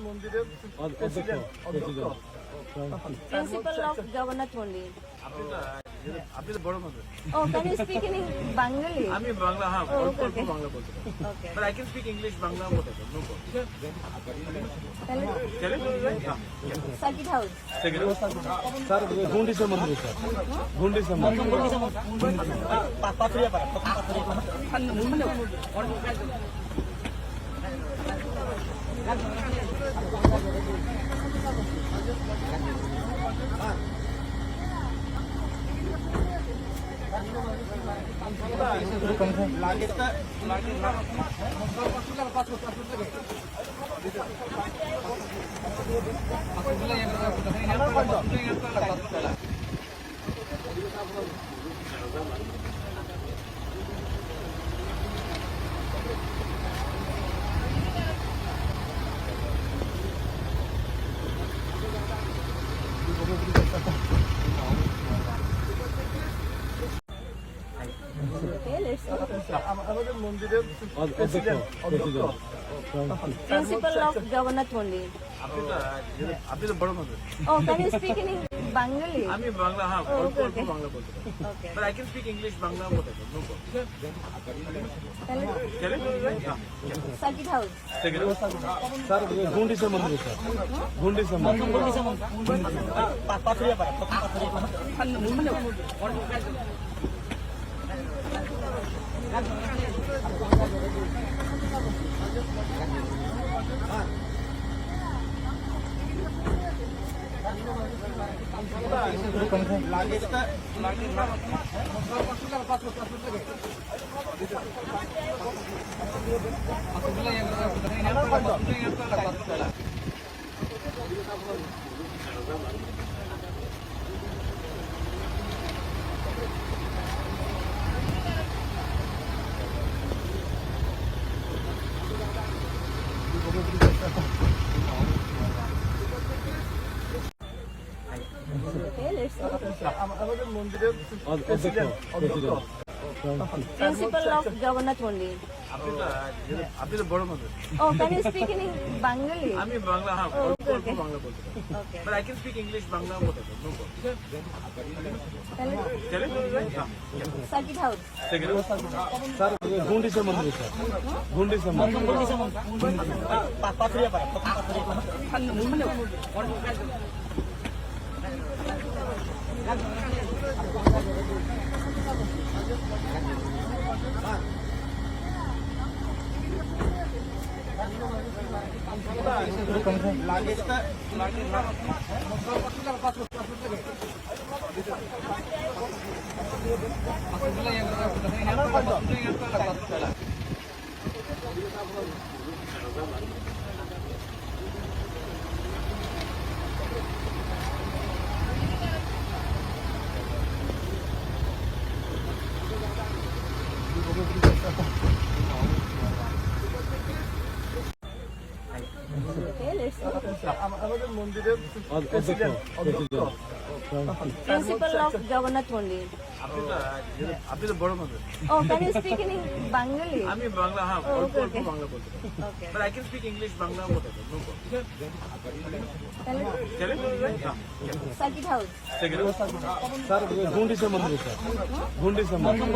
মন্দিরের Principal of Jagannath Mandir. আপনি তো বড় মানুষ। Oh, can you speak in Bengali? আমি বাংলা হ্যাঁ Oh, অল্প okay. বাংলা বলতে পারি। Okay. But I can speak English, Bangla, whatever. No problem. Hello. Circuit House. Sir गुंडी से मंदिर सर गुंडी से मंदिर Okay, let's go. আমাদের মন্দিরের Principal of Jagannath Mandir. আপনি তো বড় মানুষ। Oh, can you speak in Bengali? আমি বাংলা হ্যাঁ Oh, অল্প okay. বাংলা বলতে পারি। Okay. But I can speak English, Bangla, whatever. No problem. Circuit House. Sir गुंडी से मंदिर सर गुंडी से मंदिर Okay, let's go. আমাদের মন্দিরের Principal of Jagannath Mandir. আপনি তো বড় মানুষ। Oh, can you speak in Bengali? আমি বাংলা হ্যাঁ Oh, অল্প okay. বাংলা বলতে পারি। Okay. But I can speak English, Bangla, whatever. No problem. Circuit House. Sir गुंडी से मंदिर सर गुंडी से मंदिर Okay, let's go. আমাদের মন্দিরের Principal of Jagannath Mandir. আপনি তো বড় মানুষ। Oh, can you speak in Bengali? আমি বাংলা হ্যাঁ Oh, অল্প okay. বাংলা বলতে পারি। Okay. But I can speak English, Bangla, whatever. No problem. Circuit House. Sir गुंडी से मंदिर सर गुंडी से मंदिर